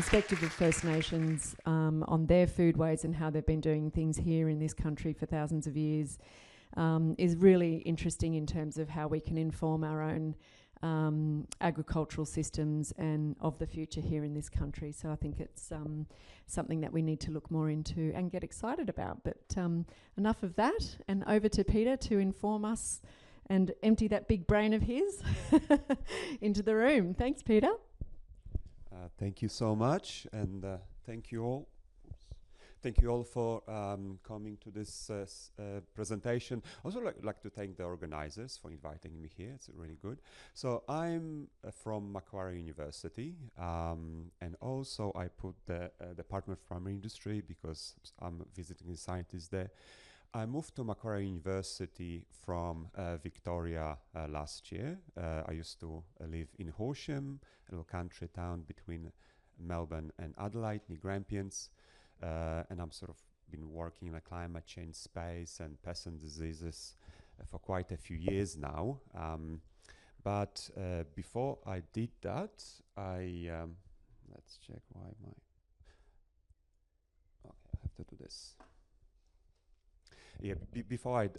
perspective of First Nations on their foodways and how they've been doing things here in this country for thousands of years is really interesting in terms of how we can inform our own agricultural systems and of the future here in this country. So I think it's something that we need to look more into and get excited about. But enough of that, and over to Peter to inform us and empty that big brain of his into the room. Thanks, Peter. Thank you so much, and thank you all. Thank you all for coming to this presentation. Also like to thank the organizers for inviting me here. It's really good. So I'm from Macquarie University, and also I put the Department of Primary Industry because I'm visiting scientist there. I moved to Macquarie University from Victoria last year. I used to live in Horsham, a little country town between Melbourne and Adelaide, near Grampians. And I'm sort of been working in a climate change space and pests and diseases for quite a few years now. But before I did that, let's check why my... Okay, I have to do this. Yeah, before I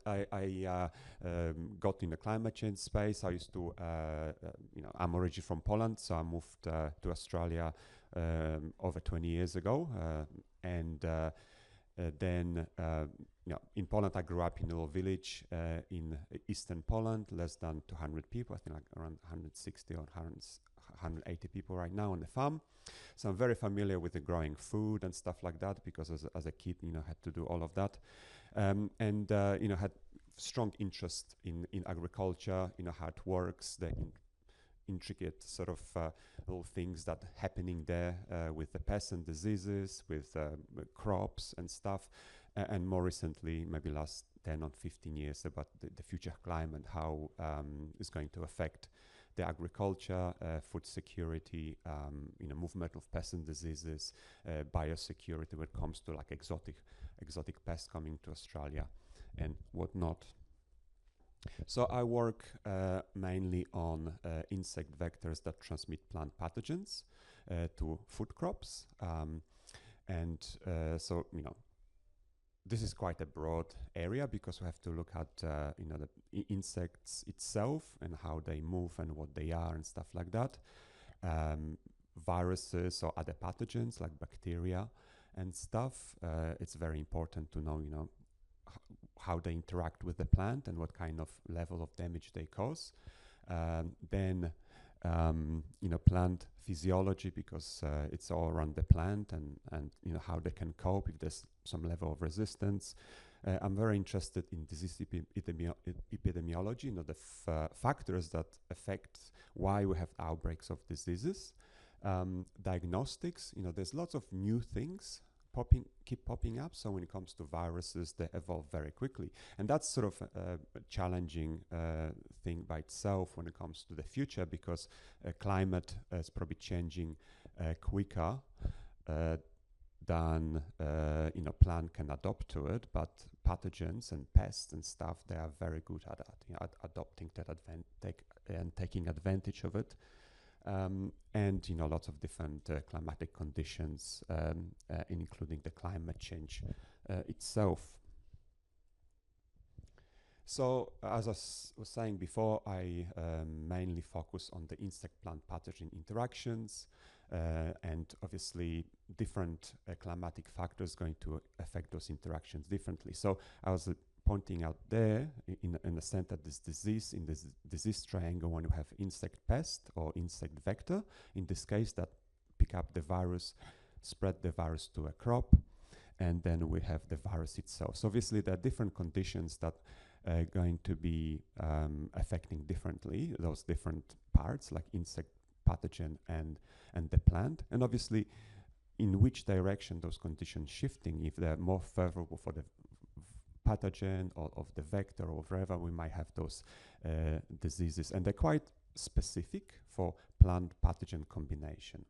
got in the climate change space, I used to, I'm originally from Poland, so I moved to Australia over 20 years ago. Then in Poland, I grew up in a little village in eastern Poland, less than 200 people, I think like around 160 or 180 people right now on the farm. So I'm very familiar with the growing food and stuff like that because as a kid, had to do all of that. Had strong interest in agriculture, how it works, the intricate sort of little things that happening there with the pests and diseases, with crops and stuff, and more recently, maybe last 10 or 15 years, about the future climate, how it's going to affect the agriculture, food security, movement of pests and diseases, biosecurity when it comes to like exotic pests coming to Australia and whatnot. So I work mainly on insect vectors that transmit plant pathogens to food crops. This is quite a broad area because we have to look at the insects itself and how they move and what they are and stuff like that. Viruses or other pathogens like bacteria and stuff. It's very important to know, how they interact with the plant and what kind of level of damage they cause. Then plant physiology, because it's all around the plant and how they can cope if there's some level of resistance. I'm very interested in disease epidemiology, the factors that affect why we have outbreaks of diseases. Diagnostics, there's lots of new things keep popping up. So when it comes to viruses, they evolve very quickly. And that's sort of a challenging thing by itself when it comes to the future, because climate is probably changing quicker than plant can adapt to it. But pathogens and pests and stuff, they are very good at that, adopting that and taking advantage of it. And lots of different climatic conditions, including the climate change itself. So, as I was saying before, I mainly focus on the insect-plant pathogen interactions, and obviously different climatic factors going to affect those interactions differently. So, I was pointing out there in the center this disease, in this disease triangle, when you have insect pest or insect vector, in this case that pick up the virus, spread the virus to a crop, and then we have the virus itself. So obviously there are different conditions that are going to be affecting differently those different parts, like insect pathogen and the plant, and obviously in which direction those conditions shifting. If they're more favorable for the pathogen or of the vector or wherever, we might have those diseases, and they're quite specific for plant pathogen combination.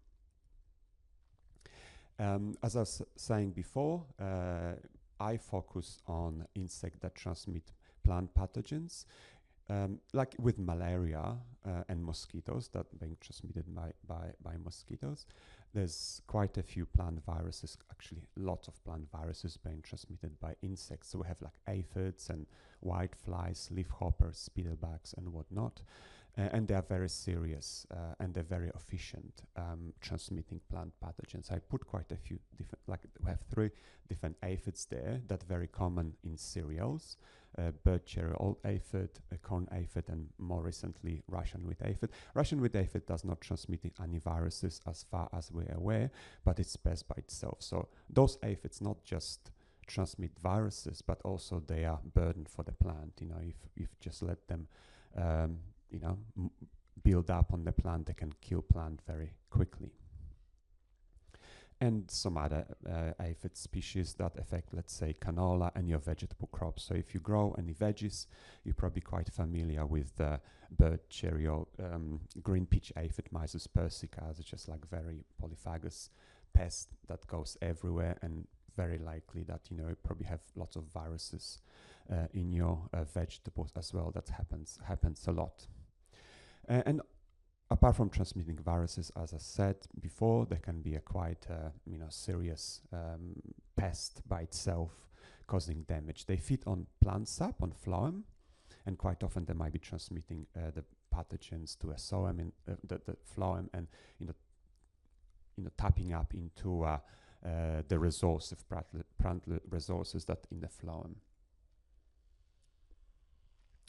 As I was saying before, I focus on insects that transmit plant pathogens. like with malaria and mosquitoes that being transmitted by mosquitoes, there's quite a few plant viruses, actually lots of plant viruses being transmitted by insects. So we have like aphids and whiteflies, leafhoppers, spittlebugs and whatnot. And they are very serious and they're very efficient transmitting plant pathogens. I put quite a few different, like we have 3 different aphids there that are very common in cereals. Bird cherry old aphid, corn aphid, and more recently Russian wheat aphid. Russian wheat aphid does not transmit any viruses as far as we're aware, but it's best by itself. So those aphids not just transmit viruses, but also they are burden for the plant. You know, if just let them you know, build up on the plant, they can kill plant very quickly. And some other aphid species that affect, let's say, canola and your vegetable crops. So if you grow any veggies, you're probably quite familiar with the bird cherry or green peach aphid, Myzus persica. It's just like very polyphagous pest that goes everywhere, and very likely that, you know, you probably have lots of viruses in your vegetables as well. That happens a lot. And apart from transmitting viruses, as I said before, there can be a quite you know, serious pest by itself causing damage. They feed on plant sap, on phloem, and quite often they might be transmitting the pathogens to a zoem in the phloem, and you know, tapping up into the resource of plant resources that in the phloem.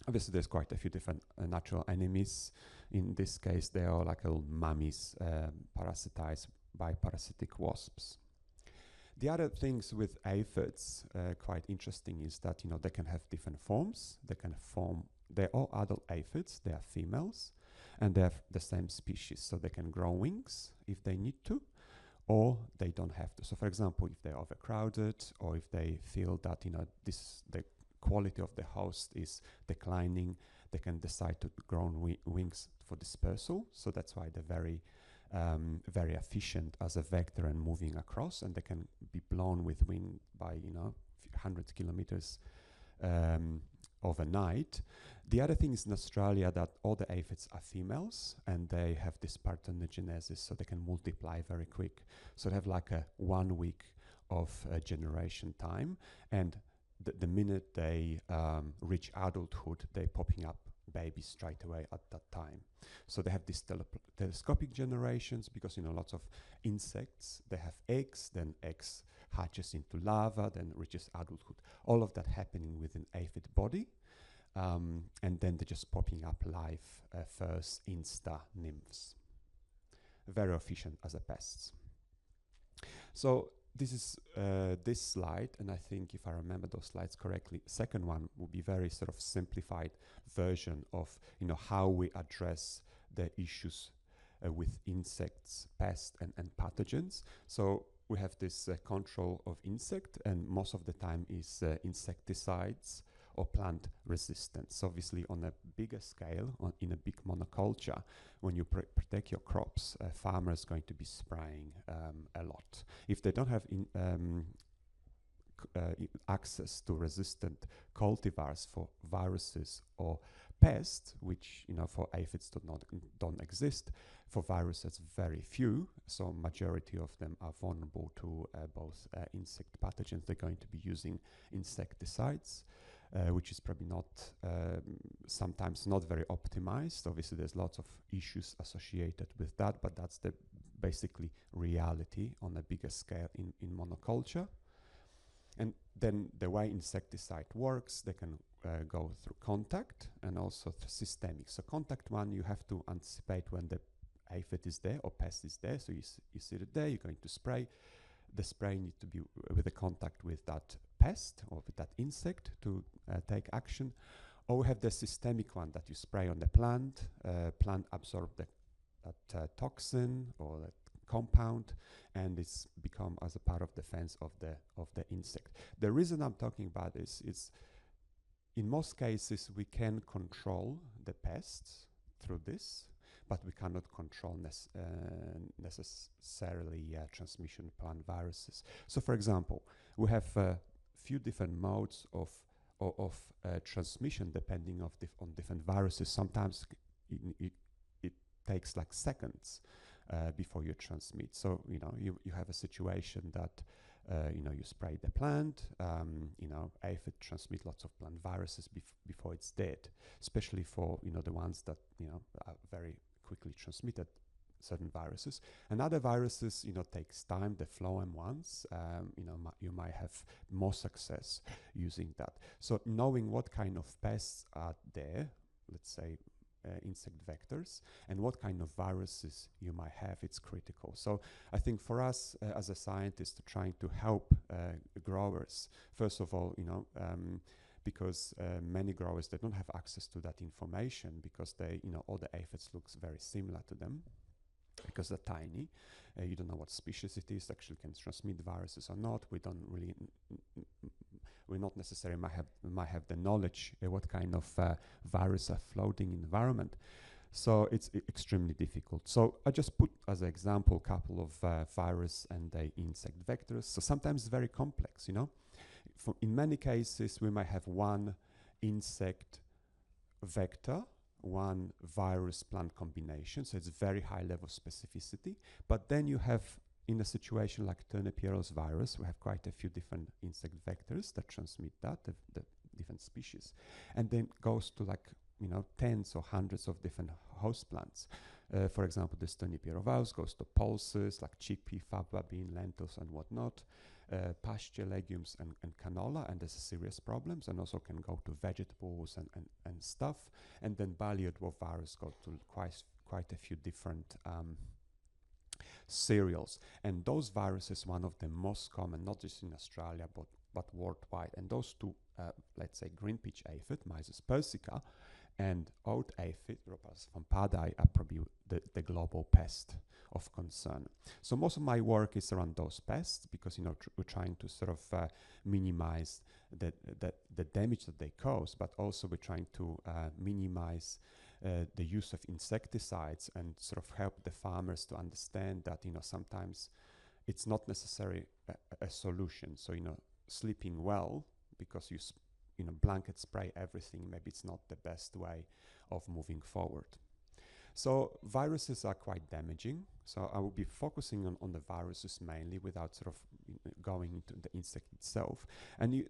Obviously, there's quite a few different natural enemies. In this case, they are like little mummies parasitized by parasitic wasps. The other things with aphids, quite interesting, is that, you know, they can have different forms. They're all adult aphids, they are females, and they have the same species, so they can grow wings if they need to, or they don't have to. So, for example, if they're overcrowded, or if they feel that, you know, the quality of the host is declining, they can decide to grow wings for dispersal. So that's why they're very very efficient as a vector and moving across, and they can be blown with wind by, you know, 100 kilometers overnight. The other thing is in Australia that all the aphids are females, and they have this parthenogenesis, so they can multiply very quick. So they have like a 1 week of generation time, and the minute they reach adulthood, they're popping up babies straight away at that time. So they have these telescopic generations because, you know, lots of insects, they have eggs, then eggs hatches into larva, then reaches adulthood. All of that happening within aphid body, and then they're just popping up live first insta nymphs. Very efficient as a pests. So this is this slide, and I think if I remember those slides correctly, second one will be very sort of simplified version of, you know, how we address the issues with insects, pests, and pathogens. So we have this control of insect, and most of the time is insecticides or plant resistance. Obviously, on a bigger scale, in a big monoculture, when you protect your crops, a farmer is going to be spraying a lot. If they don't have access to resistant cultivars for viruses or pests, which, you know, for aphids don't exist, for viruses very few, so majority of them are vulnerable to both insect pathogens. They're going to be using insecticides, which is probably not, sometimes not very optimized. Obviously, there's lots of issues associated with that, but that's the basically reality on a bigger scale in monoculture. And then the way insecticide works, they can go through contact and also through systemic. So contact one, you have to anticipate when the aphid is there or pest is there. So you see it there, you're going to spray. The spray needs to be with a contact with that pest or with that insect to take action. Or we have the systemic one that you spray on the plant. Plant absorbs that toxin or that compound, and it's become as a part of defense of the insect. The reason I'm talking about this is, in most cases, we can control the pests through this, but we cannot control necessarily transmission of plant viruses. So, for example, we have a few different modes of of transmission depending on different viruses. Sometimes it takes like seconds before you transmit. So you have a situation that you spray the plant, aphid transmit lots of plant viruses before it's dead, especially for the ones that are very quickly transmitted, certain viruses. And other viruses takes time, the phloem ones, you might have more success using that. So knowing what kind of pests are there, let's say insect vectors, and what kind of viruses you might have, it's critical. So I think for us as a scientist, trying to help growers, first of all, because many growers, they don't have access to that information because they, all the aphids looks very similar to them because they're tiny. You don't know what species it is, actually can transmit viruses or not. We don't really, we not necessarily might have the knowledge what kind of virus are floating in the environment. So it's extremely difficult. So I just put as an example a couple of virus and the insect vectors. So sometimes it's very complex, in many cases, we might have one insect vector, one virus plant combination, so it's very high level of specificity. But then you have, in a situation like Turnip-Yellow's virus, we have quite a few different insect vectors that transmit that, the different species, and then goes to like tens or hundreds of different host plants. For example, this Turnip-Yellow virus goes to pulses like chickpea, faba bean, lentils, and whatnot. Pasture, legumes, and canola, and there's serious problems, and also can go to vegetables and stuff. And then Balliodwar virus go to quite a few different cereals. And those viruses, one of the most common, not just in Australia, but worldwide. And those two, let's say green pitch aphid, Mysis persica, and oat aphid, Rhopalis vampadii, are probably the global pest of concern. So most of my work is around those pests because we're trying to sort of minimize the damage that they cause, but also we're trying to minimize the use of insecticides and sort of help the farmers to understand that sometimes it's not necessarily a solution. So sleeping well because you blanket spray everything, maybe it's not the best way of moving forward. So viruses are quite damaging. So I will be focusing on the viruses mainly without sort of going into the insect itself. And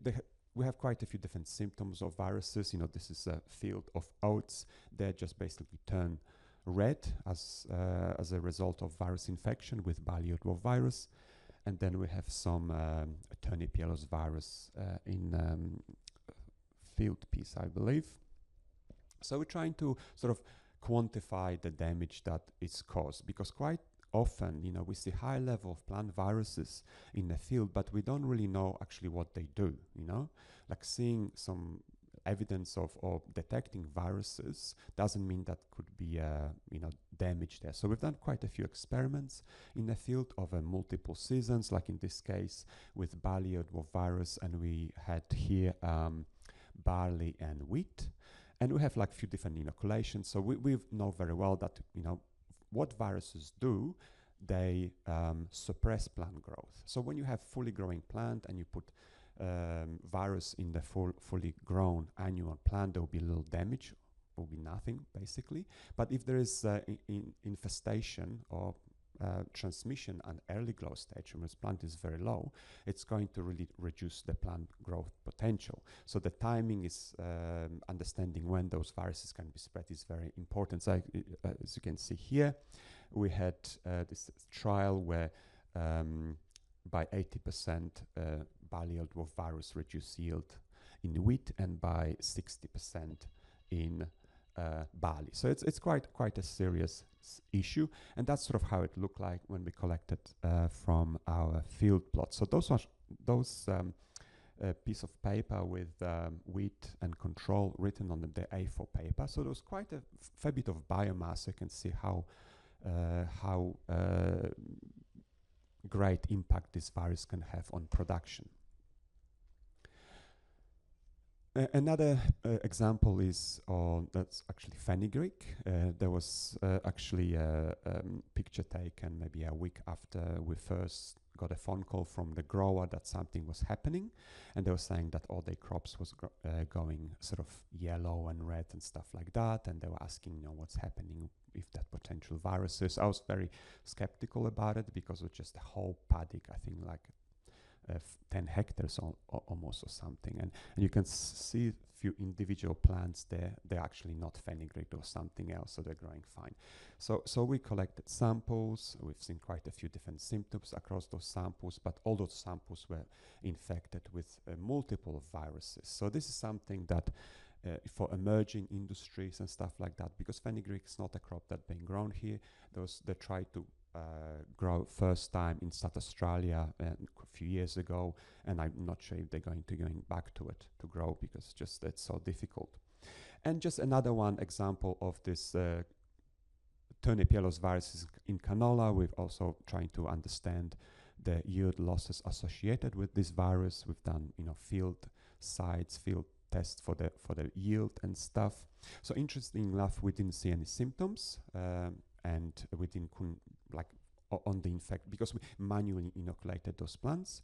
we have quite a few different symptoms of viruses. This is a field of oats. They just basically turn red as a result of virus infection with Balliodwar virus. And then we have some Turnip-Yellow's virus in field piece, I believe. So we're trying to sort of quantify the damage that is caused, because quite often, we see high level of plant viruses in the field, but we don't really know actually what they do, like seeing some evidence of or detecting viruses doesn't mean that could be damage there. So we've done quite a few experiments in the field over multiple seasons, like in this case with Balliodwar virus, and we had here barley and wheat. And we have like a few different inoculations. So we know very well that, what viruses do, they suppress plant growth. So when you have fully growing plant and you put virus in the fully grown annual plant, there will be little damage, will be nothing basically. But if there is infestation or transmission at early growth stage, when this plant is very low, it's going to really reduce the plant growth potential. So the timing is understanding when those viruses can be spread is very important. So as you can see here, we had this trial where by 80% Balliodwar virus reduced yield in wheat and by 60% in barley. So it's quite a serious issue, and that's sort of how it looked like when we collected from our field plot. So those piece of paper with wheat and control written on the A4 paper. So there was quite a fair bit of biomass. You can see how great impact this virus can have on production. Another example is that's actually fenugreek. There was actually a picture taken maybe a week after we first got a phone call from the grower that something was happening, and they were saying that all their crops was going sort of yellow and red and stuff like that, and they were asking, what's happening if that potential viruses. I was very skeptical about it because it was just a whole paddock, I think like 10 hectares almost or something, and you can see a few individual plants there. They're actually not fenugreek or something else, so they're growing fine. So we collected samples. We've seen quite a few different symptoms across those samples, but all those samples were infected with multiple viruses. So this is something that for emerging industries and stuff like that, because fenugreek is not a crop that's been grown here. They tried to grow first time in South Australia a few years ago, and I'm not sure if they're going back to it to grow, because just it's so difficult. And just another one example of this turnip yellows viruses in canola. We've also trying to understand the yield losses associated with this virus. We've done field tests for the yield and stuff. So interesting enough, we didn't see any symptoms, and we didn't on the infect, because we manually inoculated those plants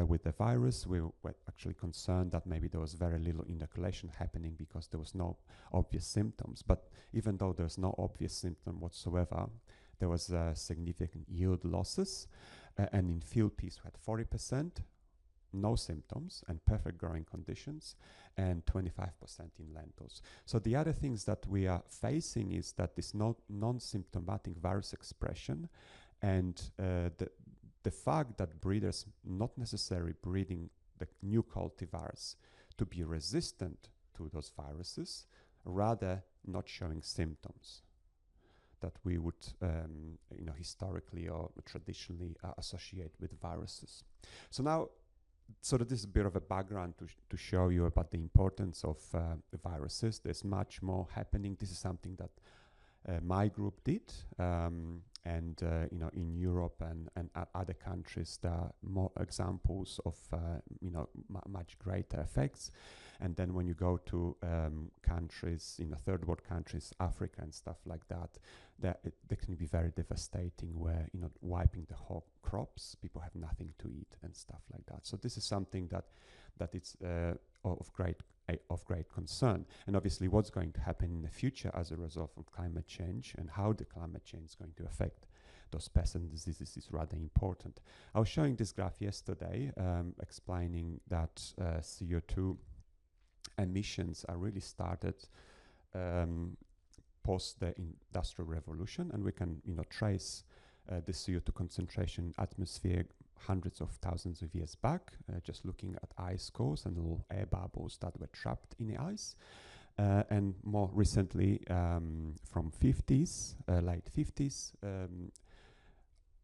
with the virus. We were actually concerned that maybe there was very little inoculation happening because there was no obvious symptoms. But even though there's no obvious symptom whatsoever, there was significant yield losses, and in field peas we had 40%, no symptoms and perfect growing conditions, and 25% in lentils. So the other things that we are facing is that this non-symptomatic virus expression, and the fact that breeders not necessarily breeding the new cultivars to be resistant to those viruses, rather not showing symptoms that we would historically or traditionally associate with viruses. So now, so that this is a bit of a background to show you about the importance of the viruses. There's much more happening. This is something that my group did, and in Europe and other countries, there are more examples of much greater effects. And then when you go to countries, third world countries, Africa and stuff like that, they can be very devastating, where wiping the whole crops, people have nothing to eat and stuff like that. So this is something that it's of great concern. And obviously, what's going to happen in the future as a result of climate change, and how the climate change is going to affect those pests and diseases, is rather important. I was showing this graph yesterday, explaining that CO2 emissions are really started post the Industrial Revolution, and we can trace the CO2 concentration in atmosphere hundreds of thousands of years back, just looking at ice cores and little air bubbles that were trapped in the ice. And more recently, from 50s, late 50s,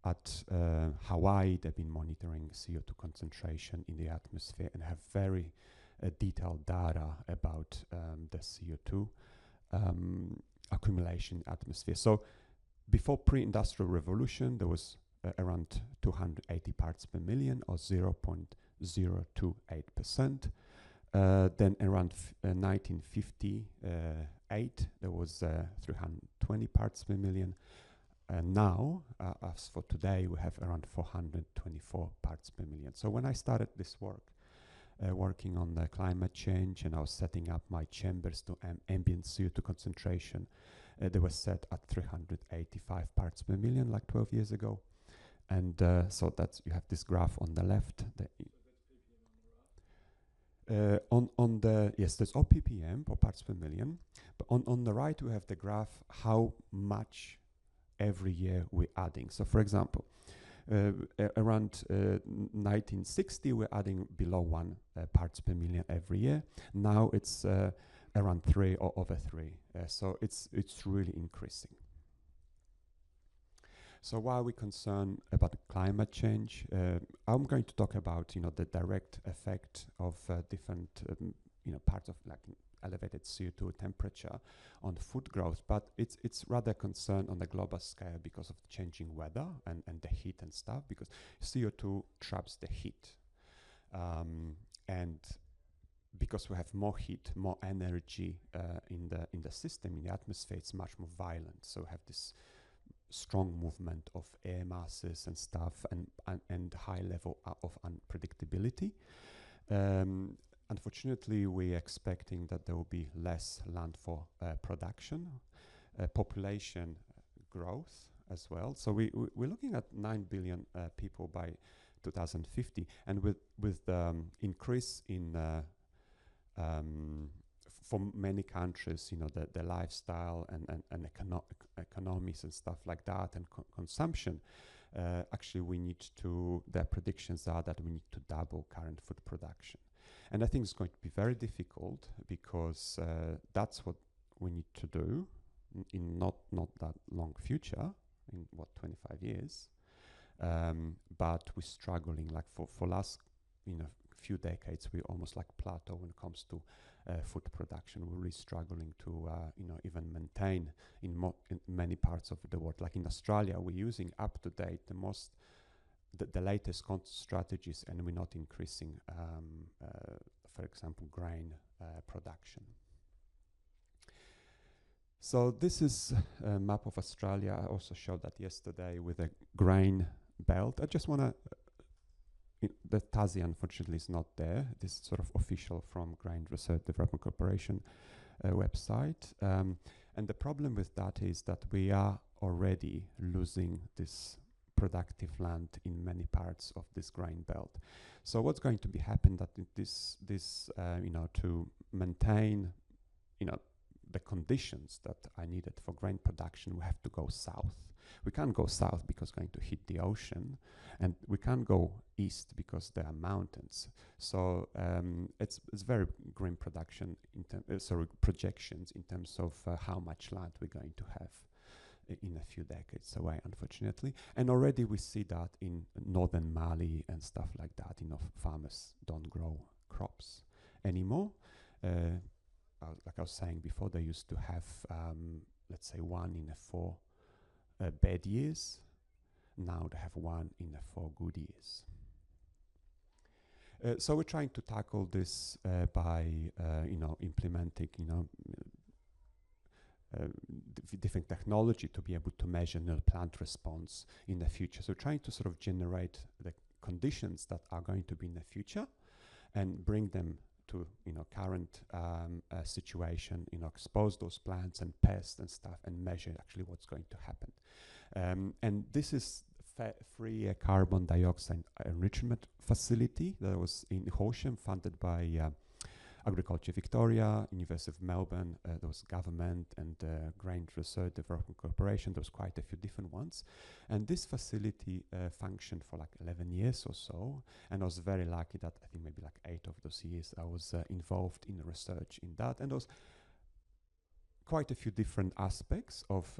at Hawaii, they've been monitoring CO2 concentration in the atmosphere and have very detailed data about the CO2 accumulation in atmosphere. So before pre-industrial revolution, there was around 280 parts per million, or 0.028%. Then around 1958, there was 320 parts per million. Now, as for today, we have around 424 parts per million. So when I started this work, working on the climate change, and I was setting up my chambers to ambient CO2 concentration, they were set at 385 parts per million, like 12 years ago. And so that's, you have this graph on the left. Yes, there's OPPM, or parts per million. But on the right, we have the graph how much every year we're adding. So for example, around 1960, we're adding below 1 parts per million every year. Now it's around 3 or over 3. So it's really increasing. So why are we concerned about climate change? I'm going to talk about the direct effect of different parts of elevated CO2 temperature on food growth, but it's rather concern on the global scale because of changing weather and the heat and stuff, because CO2 traps the heat, and because we have more heat, more energy in the system, in the atmosphere, it's much more violent. So we have this strong movement of air masses and stuff, and high level of unpredictability. Unfortunately, we're expecting that there will be less land for production, population growth as well. So we're looking at 9 billion people by 2050, and with the increase in for many countries, the lifestyle and economies and stuff like that, and consumption. Actually, their predictions are that we need to double current food production. And I think it's going to be very difficult, because that's what we need to do in not that long future, in 25 years. But we're struggling, like for last few decades, we're almost like plateau when it comes to food production. We're really struggling to even maintain in many parts of the world. Like in Australia, we're using up to date the latest strategies, and we're not increasing, for example, grain production. So this is a map of Australia. I also showed that yesterday with a grain belt. I just want to, the Tassie unfortunately is not there. This is sort of official from Grain Research Development Corporation website. And the problem with that is that we are already losing this productive land in many parts of this grain belt. So what's going to be happening that to maintain, the conditions that are needed for grain production, we have to go south. We can't go south because going to hit the ocean, and we can't go east because there are mountains. So it's very grim production projections in terms of how much land we're going to have in a few decades away, unfortunately. And already we see that in northern Mali and stuff like that. Farmers don't grow crops anymore. Like I was saying before, they used to have, let's say, 1 in 4 bad years. Now they have 1 in 4 good years. So we're trying to tackle this by, implementing, different technology to be able to measure plant response in the future. So trying to sort of generate the conditions that are going to be in the future and bring them to current situation, expose those plants and pests and stuff, and measure actually what's going to happen. And this is free carbon dioxide enrichment facility that was in Horsham, funded by Agriculture Victoria, University of Melbourne. There was government and Grain Research Development Corporation. There was quite a few different ones. And this facility functioned for like 11 years or so. And I was very lucky that I think maybe like 8 of those years I was involved in research in that. And there was quite a few different aspects of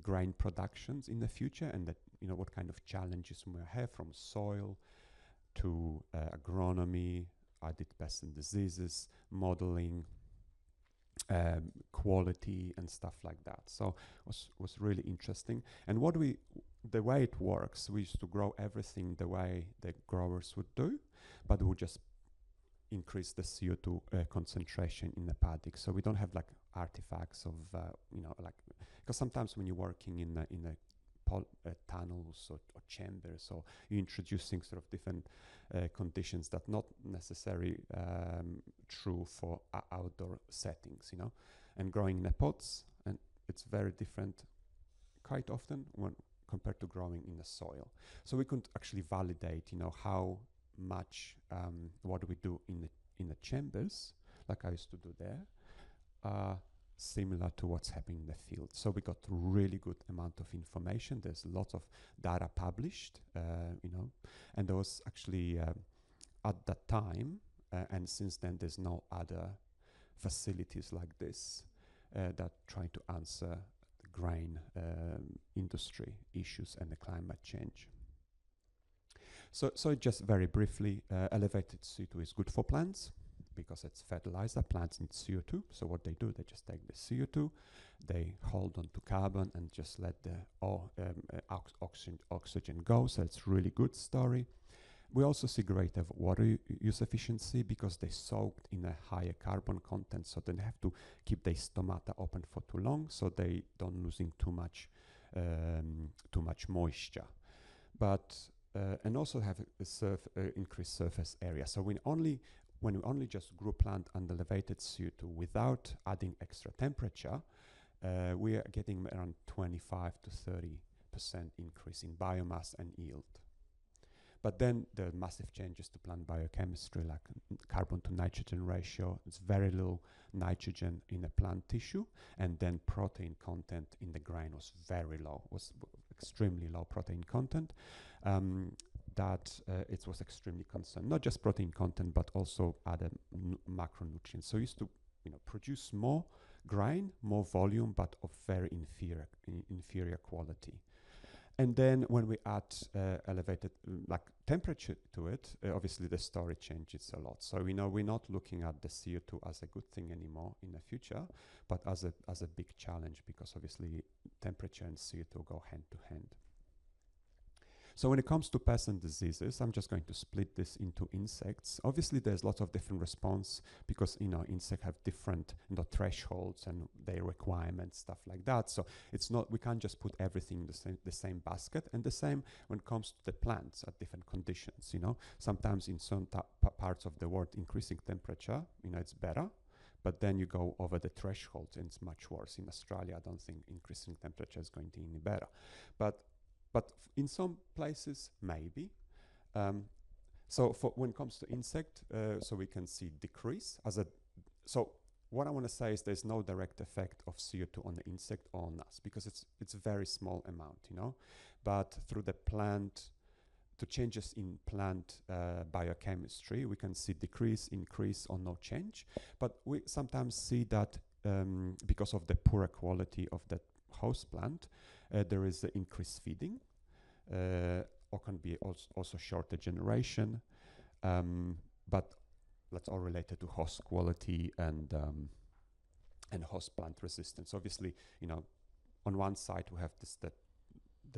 grain productions in the future, and that what kind of challenges we have, from soil to agronomy, added pests and diseases, modeling, quality and stuff like that. So was really interesting. And the way it works, we used to grow everything the way the growers would do, but we would just increase the CO2 concentration in the paddock. So we don't have like artifacts of, because sometimes when you're working in tunnels or chambers, or you're introducing sort of different conditions that not necessarily true for outdoor settings, and growing in the pots, and it's very different quite often when compared to growing in the soil. So we could actually validate, how much what we do in the chambers, like I used to do there, similar to what's happening in the field. So we got really good amount of information. There's lots of data published, and there was actually at that time, and since then there's no other facilities like this that try to answer the grain industry issues and the climate change. So just very briefly, elevated CO2 is good for plants because it's fertilizer. Plants need CO2. So what they do, they just take the CO2, they hold on to carbon and just let the oxygen go. So it's really good story. We also see greater water use efficiency because they soaked in a higher carbon content, so they have to keep their stomata open for too long, so they don't losing too much too much moisture. But and also have increased surface area. So when we only just grew plant under elevated CO2 without adding extra temperature, we are getting around 25 to 30% increase in biomass and yield. But then there are massive changes to plant biochemistry, like carbon to nitrogen ratio. It's very little nitrogen in the plant tissue, and then protein content in the grain was very low, was extremely low protein content. It was extremely concerned, not just protein content, but also other macronutrients. So used to, produce more grain, more volume, but of very inferior quality. And then when we add elevated temperature to it, obviously the story changes a lot. So we're not looking at the CO2 as a good thing anymore in the future, but as a big challenge, because obviously temperature and CO2 go hand to hand. So when it comes to pests and diseases, I'm just going to split this into insects. Obviously, there's lots of different response because insects have different thresholds and their requirements, stuff like that. So it's not, we can't just put everything in the same basket. And the same when it comes to the plants at different conditions. Sometimes in some parts of the world, increasing temperature, it's better. But then you go over the threshold and it's much worse. In Australia, I don't think increasing temperature is going to be any better. But in some places, maybe. So when it comes to insect, so we can see decrease so what I want to say is there's no direct effect of CO2 on the insect or on us, because it's a very small amount, But through the changes in plant biochemistry, we can see decrease, increase, or no change. But we sometimes see that because of the poorer quality of the host plant, there is increased feeding, or can be also shorter generation, but that's all related to host quality and host plant resistance. Obviously, on one side we have the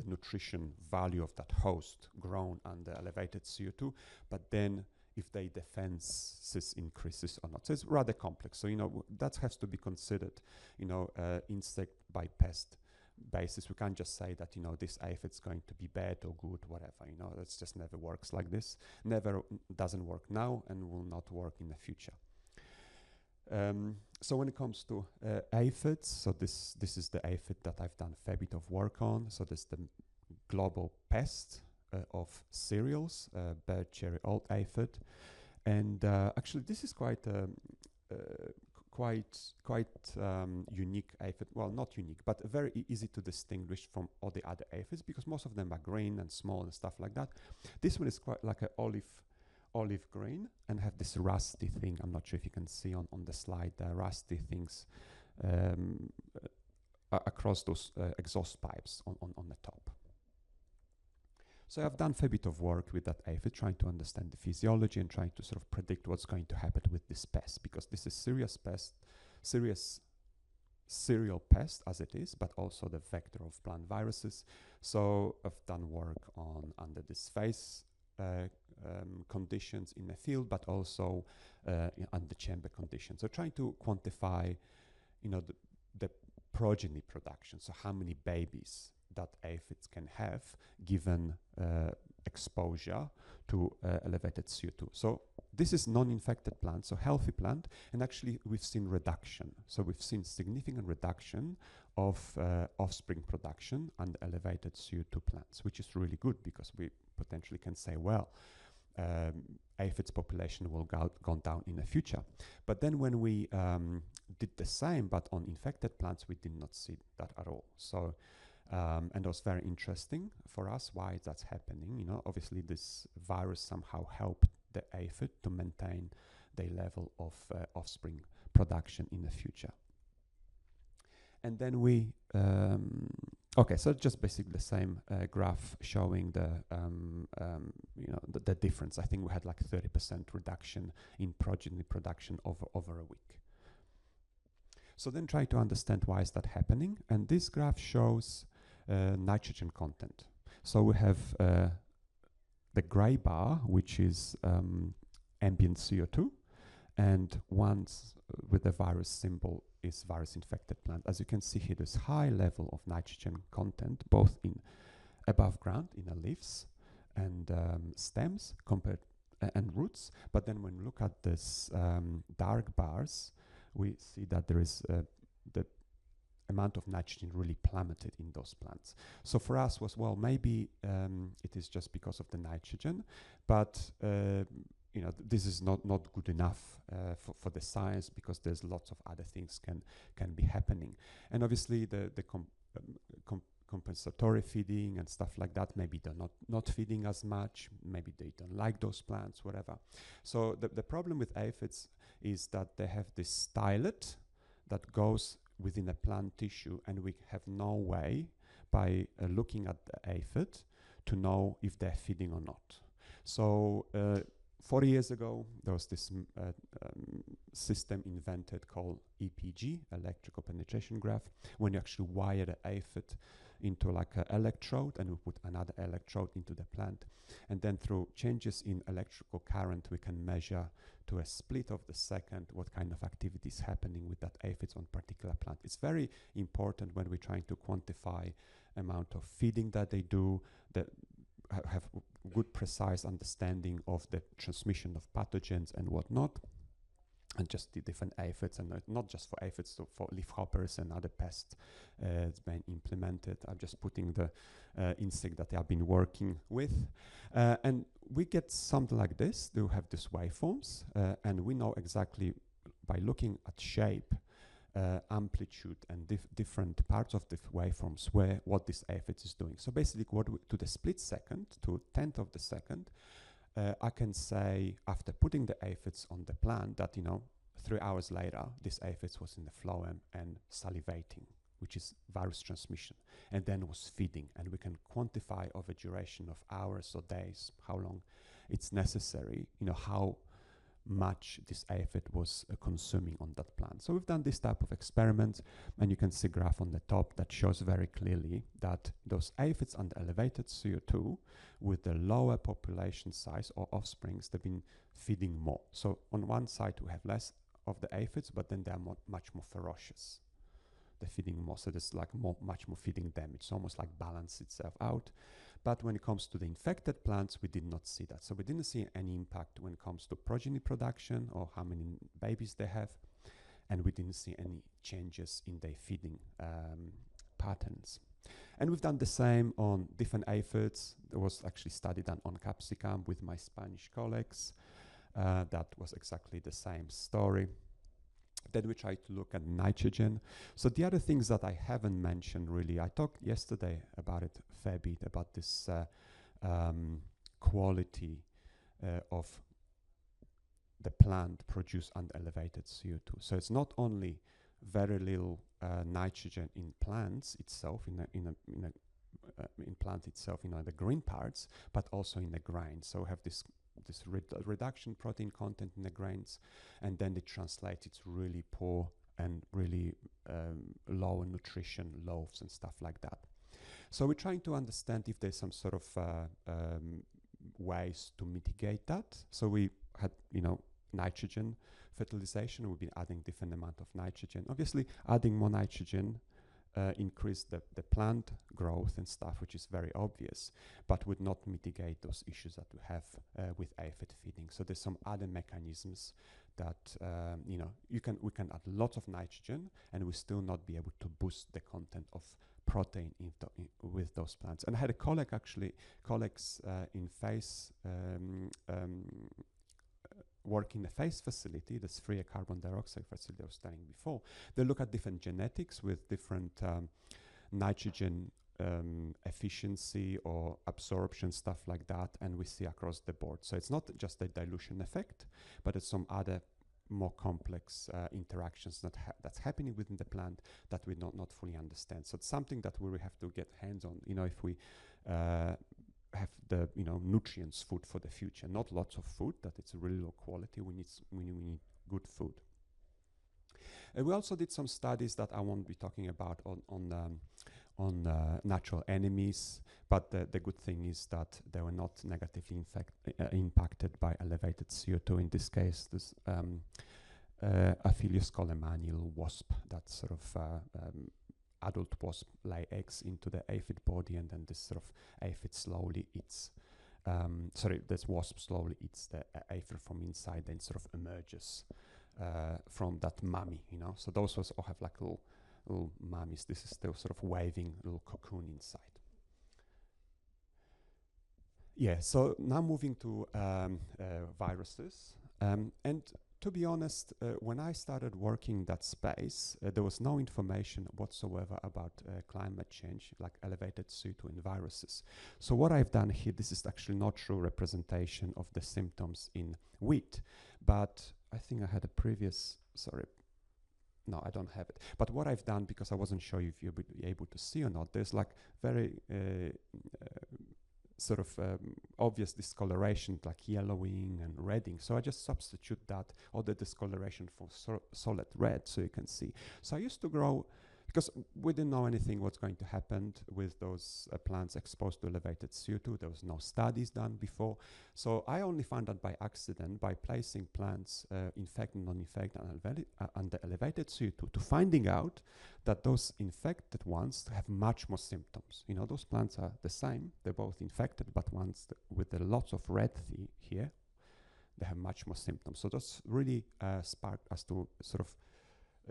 nutrition value of that host grown under elevated CO2, but then if their defenses increases or not. So it's rather complex. So, that has to be considered, insect by pest basis. We can't just say that, this aphid's going to be bad or good, whatever, that just never works like this. Never doesn't work now and will not work in the future. So when it comes to aphids, so this is the aphid that I've done a fair bit of work on. So this is the global pest of cereals, bird cherry old aphid, and actually this is quite unique aphid. Well, not unique, but very easy to distinguish from all the other aphids, because most of them are green and small and stuff like that. This one is quite like an olive green and have this rusty thing. I'm not sure if you can see on the slide, rusty things across those exhaust pipes on the top. So I've done a fair bit of work with that aphid, trying to understand the physiology and trying to sort of predict what's going to happen with this pest, because this is serious cereal pest as it is, but also the vector of plant viruses. So I've done work under this phase conditions in the field, but also under chamber conditions. So trying to quantify, the progeny production. So how many babies that aphids can have given exposure to elevated CO2. So this is non-infected plant, so healthy plant, and actually we've seen reduction. So we've seen significant reduction of offspring production and elevated CO2 plants, which is really good, because we potentially can say, well, aphids population will go down in the future. But then when we did the same, but on infected plants, we did not see that at all. So and it was very interesting for us why that's happening. Obviously this virus somehow helped the aphid to maintain their level of offspring production in the future. And then we, okay, so just basically the same graph showing the difference. I think we had like 30% reduction in progeny production over a week. So then try to understand why is that happening. And this graph shows nitrogen content. So we have the gray bar, which is ambient CO2, and once with the virus symbol is virus-infected plant. As you can see here, there's high level of nitrogen content, both in above ground, in the leaves and stems and roots. But then when we look at this dark bars, we see that there is the amount of nitrogen really plummeted in those plants. So for us was, well, maybe it is just because of the nitrogen, but you know, this is not good enough for the science, because there's lots of other things can be happening. And obviously the compensatory feeding and stuff like that, maybe they're not feeding as much, maybe they don't like those plants, whatever. So the problem with aphids is that they have this stylet that goes within a plant tissue, and we have no way by looking at the aphid to know if they're feeding or not. So 40 years ago, there was this system invented called EPG, electrical penetration graph, when you actually wire the aphid into like an electrode, and we put another electrode into the plant. And then through changes in electrical current, we can measure to a split of the second what kind of activity is happening with that aphids on particular plant. It's very important when we're trying to quantify amount of feeding that they do, that have good precise understanding of the transmission of pathogens and whatnot, and just the different aphids, and not just for aphids, so for leafhoppers and other pests. It's been implemented. I'm just putting the insect that I've been working with, and we get something like this. They have these waveforms, and we know exactly by looking at shape, amplitude, and different parts of the waveforms what this aphid is doing. So basically, to the split second, to 1/10 of the second, I can say, after putting the aphids on the plant, that 3 hours later, this aphids was in the phloem and salivating, which is virus transmission, and then was feeding. And we can quantify over duration of hours or days how long it's necessary, how much this aphid was consuming on that plant. So we've done this type of experiment, and you can see a graph on the top that shows very clearly that those aphids under elevated CO2 with the lower population size or offsprings, they've been feeding more. So on one side we have less of the aphids, but then they're much more ferocious. They're feeding more, so there's like much more feeding damage. It's almost like balance itself out. But when it comes to the infected plants, we did not see that. So we didn't see any impact when it comes to progeny production or how many babies they have. And we didn't see any changes in their feeding patterns. And we've done the same on different aphids. There was actually study done on capsicum with my Spanish colleagues. That was exactly the same story. Then we tried to look at nitrogen. So the other things that I haven't mentioned really, I talked yesterday about it a fair bit, about this quality of the plant produced under elevated CO2. So it's not only very little nitrogen in plants itself, in plant itself, the green parts, but also in the grains. So we have this reduction protein content in the grains, and then they translate it's really poor and really low in nutrition loaves and stuff like that. So we're trying to understand if there's some sort of ways to mitigate that. So we had nitrogen fertilization. We've been adding different amount of nitrogen. Obviously adding more nitrogen increase the plant growth and stuff, which is very obvious, but would not mitigate those issues that we have with aphid feeding. So there's some other mechanisms that we can add lots of nitrogen and we still not be able to boost the content of protein with those plants. And I had a colleagues in phase work in the phase facility, this free carbon dioxide facility I was telling before. They look at different genetics with different nitrogen efficiency or absorption, stuff like that, and we see across the board. So it's not just a dilution effect, but it's some other more complex interactions that's happening within the plant that we not fully understand. So it's something that we will have to get hands on, if we have the nutrients food for the future, not lots of food that it's really low quality. We need good food. And we also did some studies that I won't be talking about on natural enemies, but the good thing is that they were not negatively impacted by elevated CO2. In this case, this Aphelios colemanil wasp, that sort of adult wasp lay eggs into the aphid body, and then this sort of aphid slowly eats, this wasp slowly eats the aphid from inside, then sort of emerges from that mummy, you know. So those all have like little mummies. This is still sort of waving little cocoon inside. Yeah, so now moving to viruses. And to be honest, when I started working in that space, there was no information whatsoever about climate change, like elevated CO2 in viruses. So what I've done here, this is actually not true representation of the symptoms in wheat, but I think I had a previous, sorry, no, I don't have it. But what I've done, because I wasn't sure if you'll be able to see or not, there's like very sort of obvious discoloration, like yellowing and redding. So I just substitute that, or the discoloration, for solid red, so you can see. So I used to grow, because we didn't know anything what's going to happen with those plants exposed to elevated CO2. There was no studies done before. So I only found out by accident, by placing plants infected, non-infected, under elevated CO2, to finding out that those infected ones have much more symptoms. You know, those plants are the same. They're both infected, but ones with the lots of red here, they have much more symptoms. So that's really sparked us to sort of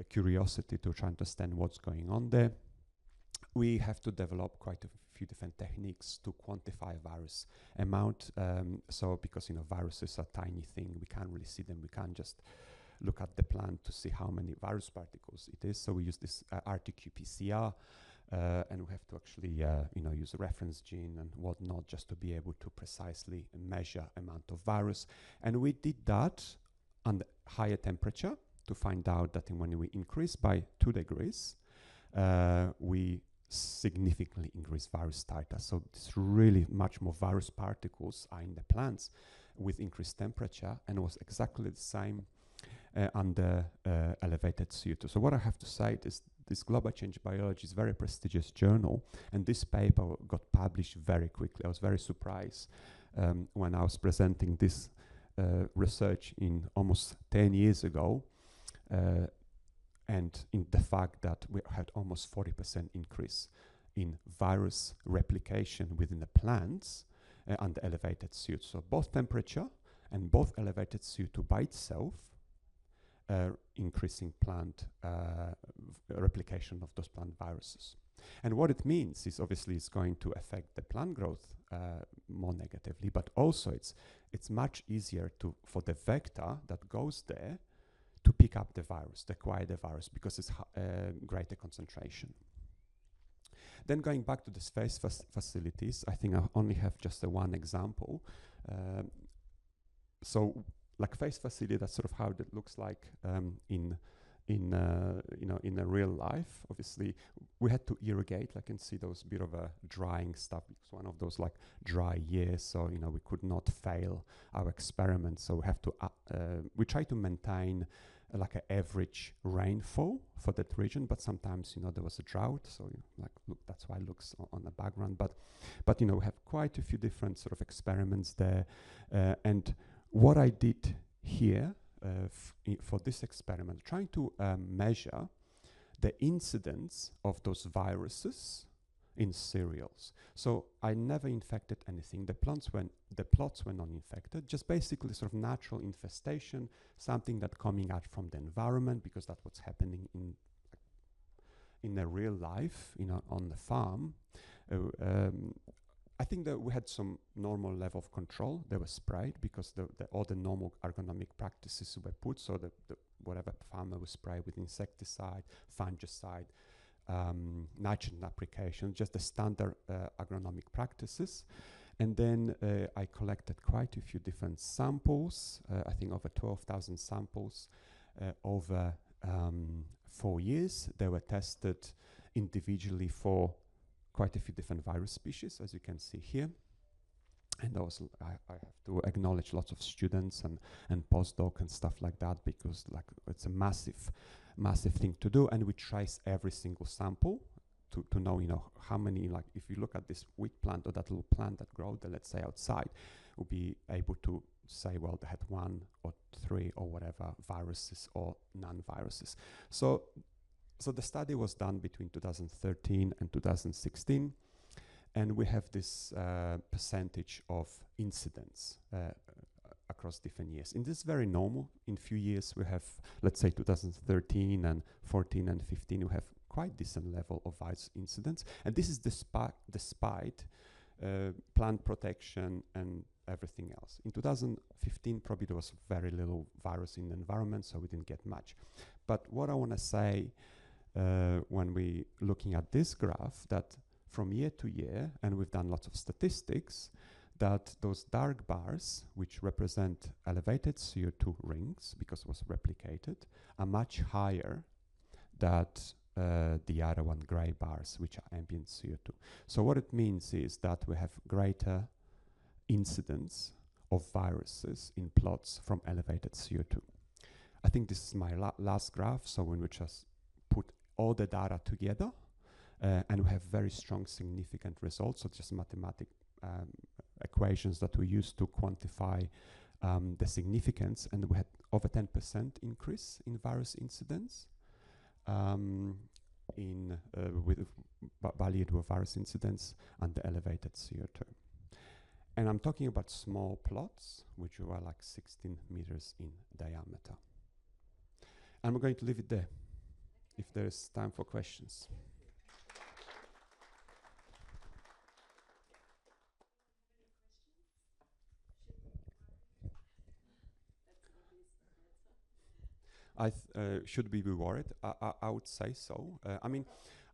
curiosity to try and understand what's going on there. We have to develop quite a few different techniques to quantify virus amount. So because, you know, viruses are tiny thing, we can't really see them. We can't just look at the plant to see how many virus particles it is. So we use this RT-qPCR, and we have to actually, you know, use a reference gene and whatnot, just to be able to precisely measure amount of virus. And we did that under higher temperature, to find out that when we increase by 2 degrees, we significantly increase virus titer. So it's really much more virus particles are in the plants with increased temperature, and it was exactly the same under elevated CO2. So what I have to say is this Global Change Biology is a very prestigious journal, and this paper got published very quickly. I was very surprised when I was presenting this research in almost 10 years ago, and in the fact that we had almost 40% increase in virus replication within the plants under elevated CO2. So both temperature and both elevated CO2 by itself increasing plant replication of those plant viruses. And what it means is obviously it's going to affect the plant growth more negatively, but also it's much easier for the vector that goes there to pick up the virus, to acquire the virus, because it's greater concentration. Then going back to these phase facilities, I think I only have just one example. So like phase facility, that's sort of how it looks like in a real life. Obviously, we had to irrigate. I can see those bit of a drying stuff. It's one of those like dry years, so we could not fail our experiment. So we have to we try to maintain like an average rainfall for that region, but sometimes there was a drought. So look, that's why it looks on the background. But we have quite a few different sort of experiments there, and what I did here. For this experiment, trying to measure the incidence of those viruses in cereals. So I never infected anything. The plots were non-infected, just basically sort of natural infestation, something that coming out from the environment, because that's what's happening in the real life, on the farm. I think that we had some normal level of control. They were sprayed because all the normal ergonomic practices were put. So whatever farmer was sprayed with insecticide, fungicide, nitrogen application, just the standard agronomic practices. And then I collected quite a few different samples. I think over 12,000 samples over 4 years. They were tested individually for quite a few different virus species, as you can see here. And also I have to acknowledge lots of students and postdoc and stuff like that, because it's a massive thing to do. And we trace every single sample to know, how many, if you look at this wheat plant or that little plant that grows, let's say outside, we'll be able to say, well, they had 1 or 3 or whatever viruses or non-viruses. So the study was done between 2013 and 2016, and we have this percentage of incidents across different years. And this is very normal. In few years, we have, let's say, 2013 and 14 and 15, we have quite decent level of virus incidents. And this is despite plant protection and everything else. In 2015, probably there was very little virus in the environment, so we didn't get much. But what I want to say when we looking at this graph, that from year to year, and we've done lots of statistics, that those dark bars, which represent elevated CO2 rings, because it was replicated, are much higher than the other one, gray bars, which are ambient CO2. So what it means is that we have greater incidence of viruses in plots from elevated CO2. I think this is my last graph, so when we just put all the data together, and we have very strong significant results, so just mathematic equations that we use to quantify the significance, and we had over 10% increase in virus incidence with valued virus incidence and the elevated CO2. And I'm talking about small plots, which were like 16 meters in diameter. And we're going to leave it there, if there's time for questions. Should we be worried? I would say so. I mean,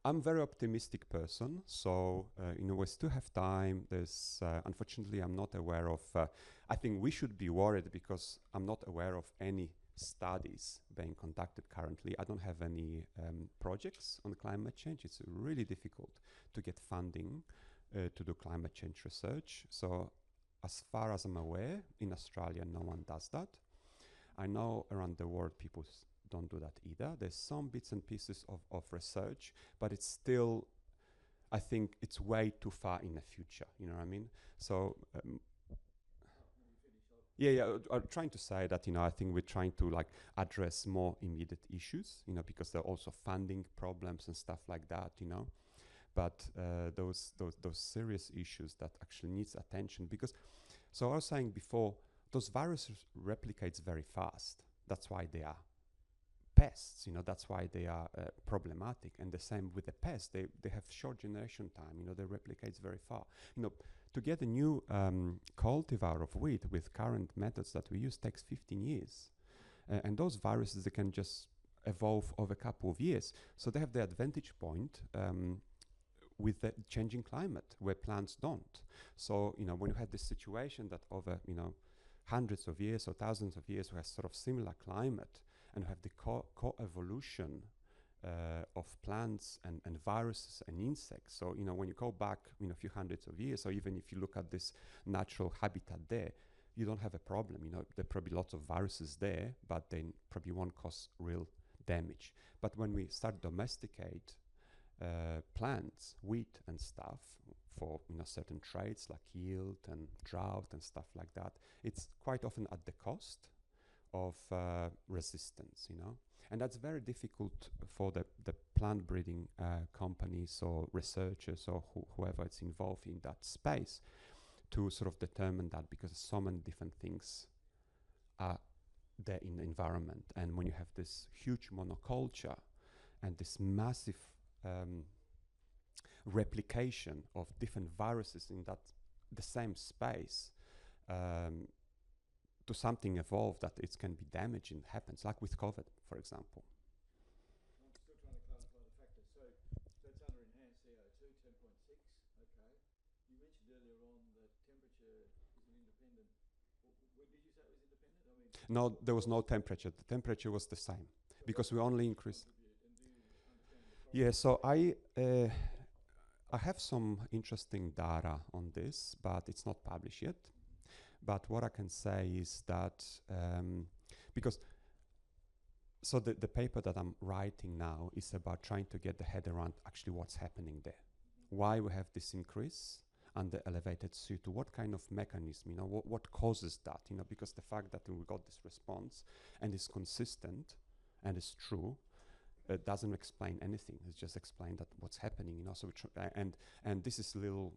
I'm a very optimistic person, so we still have time. There's unfortunately, I'm not aware of. I think we should be worried because I'm not aware of any studies being conducted currently. I don't have any projects on climate change. It's really difficult to get funding to do climate change research. So, as far as I'm aware, in Australia, no one does that. I know around the world people don't do that either. There's some bits and pieces of research, but it's still, I think it's way too far in the future, you know what I mean? So, I'm trying to say that, I think we're trying to like address more immediate issues, because there are also funding problems and stuff like that, But those serious issues that actually needs attention, because, so I was saying before, those viruses replicates very fast. That's why they are pests, that's why they are problematic. And the same with the pests, they have short generation time, they replicate very far. To get a new cultivar of wheat with current methods that we use takes 15 years. And those viruses, they can just evolve over a couple of years. So they have the advantage point with the changing climate where plants don't. So, when you had this situation that over, hundreds of years or thousands of years, we have sort of similar climate, and we have the co-evolution of plants and viruses and insects. So, when you go back, a few hundreds of years, or even if you look at this natural habitat there, you don't have a problem. There are probably lots of viruses there, but they probably won't cause real damage. But when we start domesticate plants, wheat and stuff, for certain traits like yield and drought and stuff like that, it's quite often at the cost of resistance, and that's very difficult for the plant breeding companies or researchers or whoever is involved in that space to sort of determine that, because so many different things are there in the environment. And when you have this huge monoculture and this massive replication of different viruses in the same space, to something evolve that it can be damaging happens, like with COVID, for example. I'm still trying to clarify the factors. So it's under enhanced CO2, 10.6. Okay. You mentioned earlier on that temperature isn't independent. Did you say it was independent? No, there was no temperature. The temperature was the same, so because we only increased. Yeah, so I have some interesting data on this, but it's not published yet. But what I can say is that, because, so the paper that I'm writing now is about trying to get the head around actually what's happening there. Why we have this increase, under elevated CO2? What kind of mechanism, you know, what causes that? You know, because the fact that we got this response and it's consistent and it's true, it doesn't explain anything. It's just explain that what's happening, you know. So and this is a little.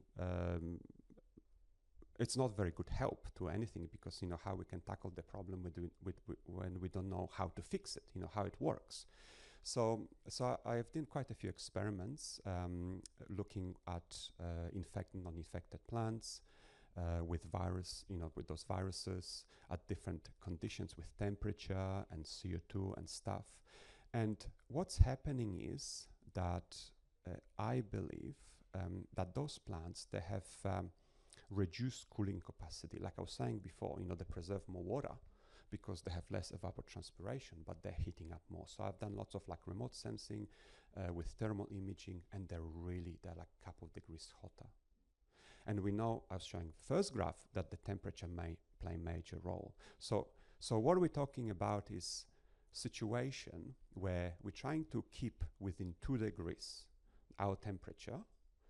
It's not very good help to anything, because you know how we can tackle the problem when we don't know how to fix it, you know, how it works. So I've done quite a few experiments looking at infected, non-infected plants with virus, you know, with those viruses at different conditions with temperature and CO2 and stuff. And what's happening is that I believe that those plants, they have reduced cooling capacity. Like I was saying before, you know, they preserve more water because they have less evapotranspiration, but they're heating up more. So I've done lots of like remote sensing with thermal imaging, and they're like a couple of degrees hotter. And we know, I was showing first graph, that the temperature may play a major role. So what we're talking about is situation where we're trying to keep within 2 degrees our temperature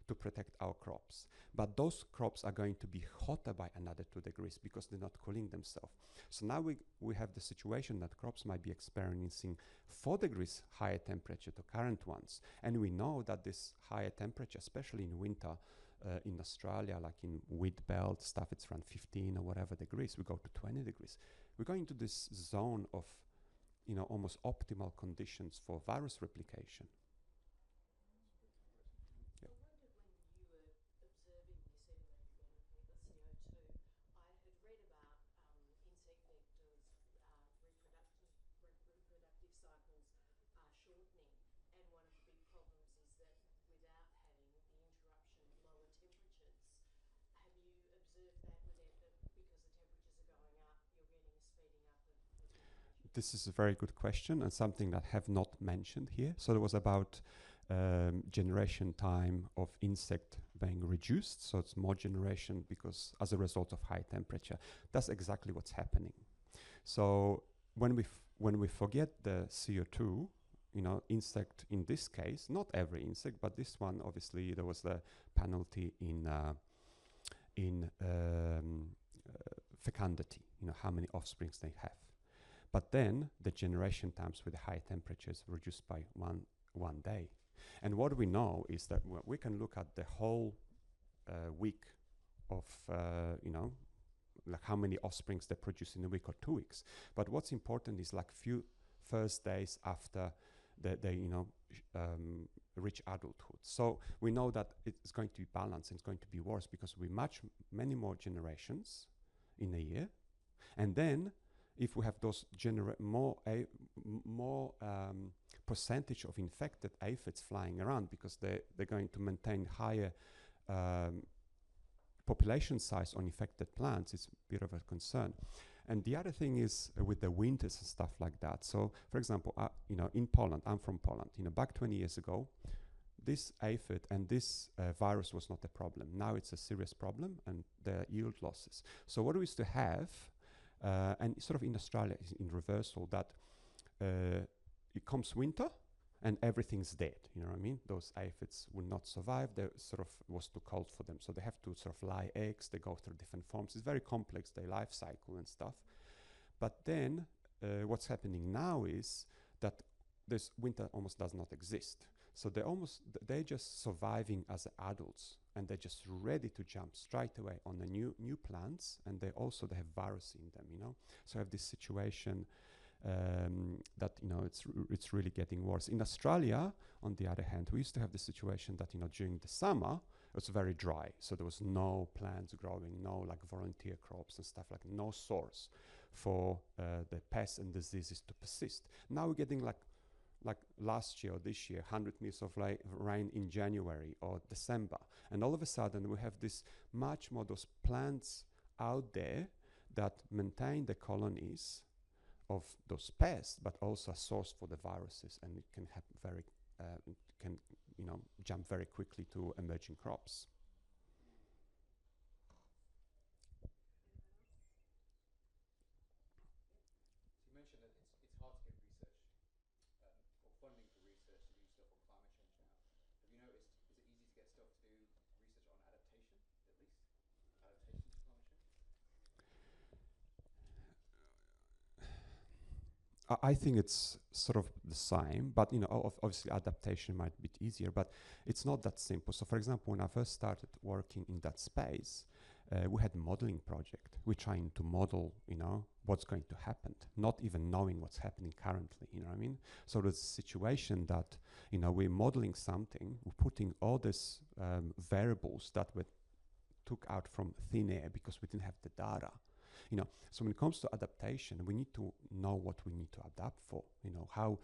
to protect our crops. But those crops are going to be hotter by another 2 degrees because they're not cooling themselves. So now we have the situation that crops might be experiencing 4 degrees higher temperature to current ones. And we know that this higher temperature, especially in winter, in Australia, like in wheat belt stuff, it's around 15 or whatever degrees. We go to 20 degrees. We're going to this zone of, you know, almost optimal conditions for virus replication. This is a very good question, and something that I have not mentioned here. So it was about generation time of insect being reduced. So it's more generation because as a result of high temperature. That's exactly what's happening. So when we forget the CO2, you know, insect in this case, not every insect, but this one, obviously, there was the penalty in fecundity, you know, how many offsprings they have. But then the generation times with the high temperatures reduced by one day. And what we know is that we can look at the whole week of, you know, like how many offsprings they produce in a week or 2 weeks. But what's important is like few first days after they you know, reach adulthood. So we know that it's going to be balanced, and it's going to be worse because we match many more generations in a year. And then if we have those more percentage of infected aphids flying around, because they're going to maintain higher population size on infected plants, it's a bit of a concern. And the other thing is with the winters and stuff like that. So, for example, you know, in Poland, I'm from Poland. You know, back 20 years ago, this aphid and this virus was not a problem. Now it's a serious problem, and there are yield losses. So what we used to have, and sort of in Australia is in reversal, that it comes winter and everything's dead, you know what I mean? Those aphids will not survive. They sort of was too cold for them, so they have to sort of lay eggs. They go through different forms. It's very complex, their life cycle and stuff. But then what's happening now is that this winter almost does not exist. So they're just surviving as adults, and they're just ready to jump straight away on the new plants, and they have virus in them, you know. So I have this situation that, you know, it's really getting worse. In Australia, on the other hand, we used to have the situation that, you know, during the summer it was very dry, so there was no plants growing, no like volunteer crops and stuff, like no source for the pests and diseases to persist. Now we're getting like last year or this year, 100 meters of rain in January or December. And all of a sudden we have this much more those plants out there that maintain the colonies of those pests, but also a source for the viruses, and it can have you know, jump very quickly to emerging crops. You mentioned that it's hard to get research or funding for research to do stuff on climate change now. Have you noticed, is it easy to get stuff to do research on adaptation, at least? I think it's sort of the same, but you know, obviously adaptation might be easier, but it's not that simple. So, for example, when I first started working in that space, we had a modeling project. We're trying to model, you know, what's going to happen, not even knowing what's happening currently. You know what I mean? So there's a situation that, you know, we're modeling something, we're putting all these variables that were took out from thin air because we didn't have the data. You know, so when it comes to adaptation, we need to know what we need to adapt for. You know, how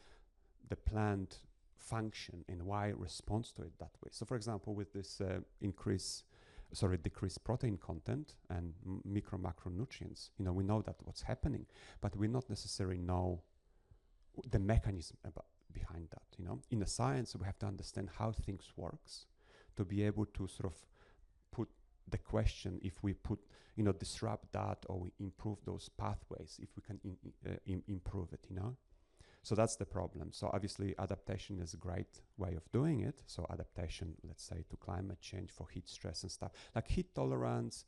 the plant function and why it responds to it that way. So, for example, with this decreased protein content and micro macronutrients, you know, we know that what's happening, but we not necessarily know the mechanism behind that. You know, in the science, we have to understand how things works to be able to sort of put the question if we disrupt that or we improve those pathways, if we can improve it, you know. So that's the problem. So obviously adaptation is a great way of doing it. So adaptation, let's say, to climate change, for heat stress and stuff, like heat tolerance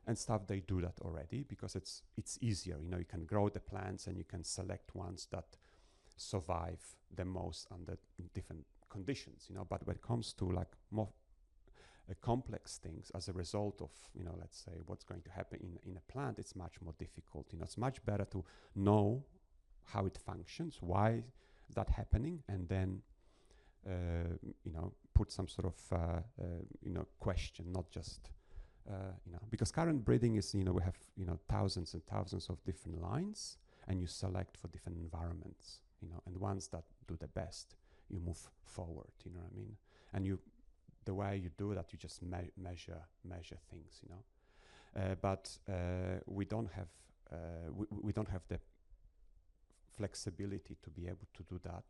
and stuff, they do that already because it's easier. You know, you can grow the plants and you can select ones that survive the most under different conditions, you know. But when it comes to like more complex things as a result of, you know, let's say what's going to happen in a plant, it's much more difficult. You know, it's much better to know how it functions, why is that happening, and then you know, put some sort of you know, question, not just you know, because current breeding is, you know, we have, you know, thousands and thousands of different lines, and you select for different environments, you know, and the ones that do the best, you move forward. You know what I mean? And you, the way you do that, you just measure things, you know. But we don't have we don't have the flexibility to be able to do that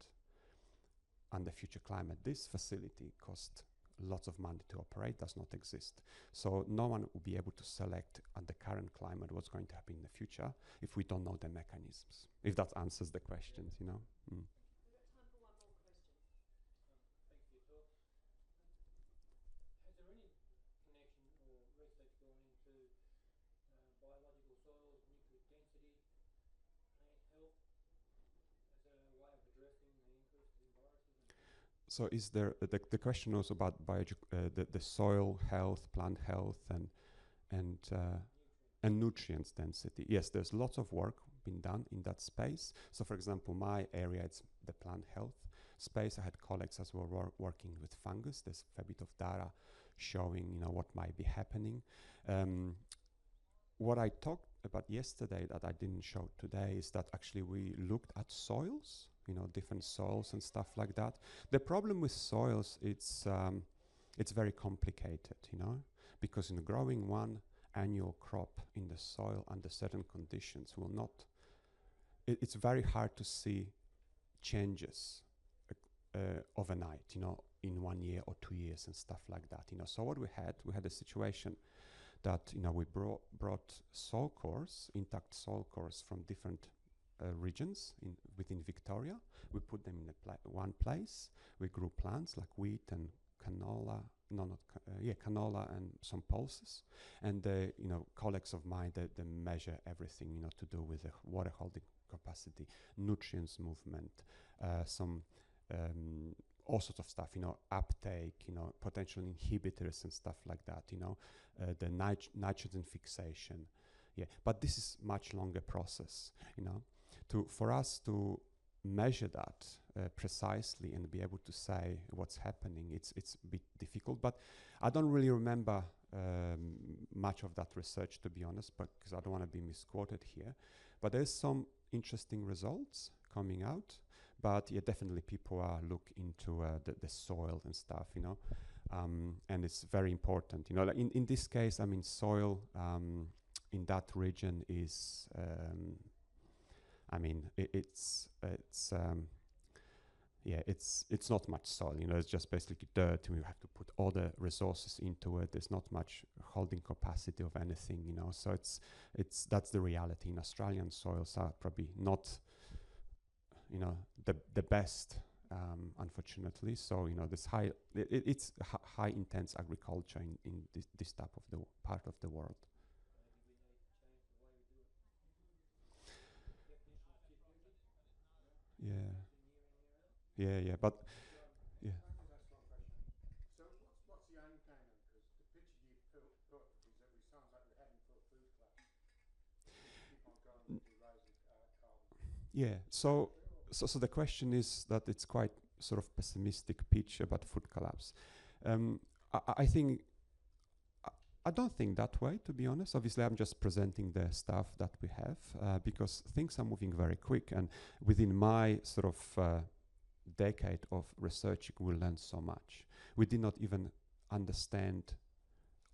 under future climate. This facility costs lots of money to operate, does not exist. So no one will be able to select under current climate what's going to happen in the future if we don't know the mechanisms. If that answers the questions, you know. Mm. Biological soils, nutrient density, plant health as a way of addressing the increases in viruses? So is there the question was about the soil health, plant health, and nutrients density? Yes, there's lots of work been done in that space. So, for example, my area, it's the plant health space. I had colleagues as well working with fungus. There's a bit of data showing, you know, what might be happening. What I talked about yesterday that I didn't show today is that actually we looked at soils, you know, different soils and stuff like that. The problem with soils, it's very complicated, you know, because in growing one annual crop in the soil under certain conditions will not, it's very hard to see changes overnight, you know, in 1 year or 2 years and stuff like that, you know. So what we had a situation that, you know, we brought soil cores, intact soil cores from different regions within Victoria. We put them in one place. We grew plants like wheat and canola, canola and some pulses. And you know, colleagues of mine, they measure everything, you know, to do with the water holding capacity, nutrients movement, some all sorts of stuff, you know, uptake, you know, potential inhibitors and stuff like that, you know, the nitrogen fixation. Yeah, but this is much longer process, you know. For us to measure that precisely and be able to say what's happening, it's a bit difficult. But I don't really remember much of that research, to be honest, because I don't want to be misquoted here. But there's some interesting results coming out. But yeah, definitely people are look into the soil and stuff, you know, and it's very important, you know. Like in this case, I mean, soil in that region is, I mean, it's not much soil, you know. It's just basically dirt, and you have to put all the resources into it. There's not much holding capacity of anything, you know. So that's the reality. In Australian soils are probably not, you know, the best, unfortunately. So, you know, this it's high intense agriculture in this type of the part of the world. Yeah. year in, year out. Yeah, but yeah. Can I just ask one question? So what's the aim kind of? Because the picture you put is that we sounds like we're heading for a food collapse. If we keep on going with the rising carbon. Yeah. So the question is that it's quite sort of pessimistic pitch about food collapse. I think I don't think that way, to be honest. Obviously, I'm just presenting the stuff that we have because things are moving very quick, and within my sort of decade of researching, we learned so much. We did not even understand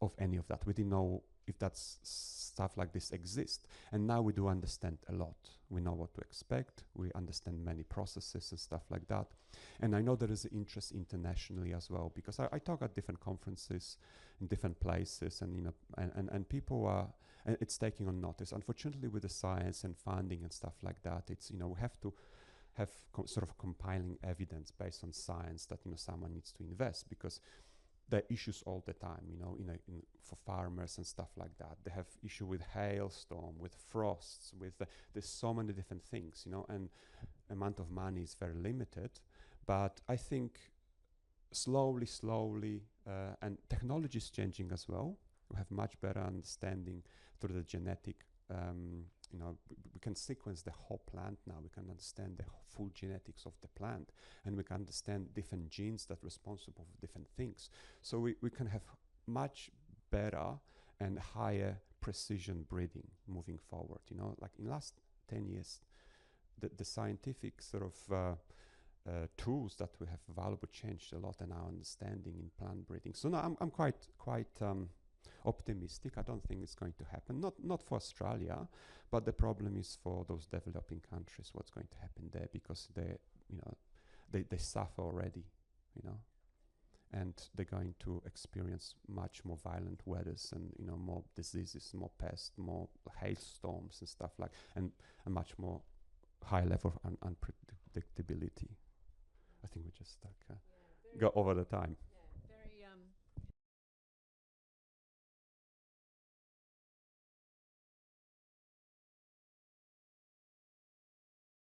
of any of that. We didn't know if that's stuff like this exists, and now we do understand a lot. We know what to expect. We understand many processes and stuff like that. And I know there is interest internationally as well, because I talk at different conferences in different places, and and people are, and it's taking on notice. Unfortunately, with the science and funding and stuff like that, it's we have to have sort of compiling evidence based on science that someone needs to invest, because there are issues all the time, for farmers and stuff like that. They have issue with hailstorm, with frosts, with there's so many different things, and amount of money is very limited. But I think slowly, and technology is changing as well. We have much better understanding through the genetic. We can sequence the whole plant now. We can understand the full genetics of the plant, and we can understand different genes that are responsible for different things. So we can have much better and higher precision breeding moving forward. Like in the last 10 years, the scientific sort of tools that we have available changed a lot in our understanding in plant breeding. So now I'm quite optimistic. I don't think it's going to happen. Not for Australia, but the problem is for those developing countries. What's going to happen there, because they suffer already, and they're going to experience much more violent weathers and more diseases, more pests, more hailstorms and stuff like, and a much more high level of unpredictability. I think we just go over the time.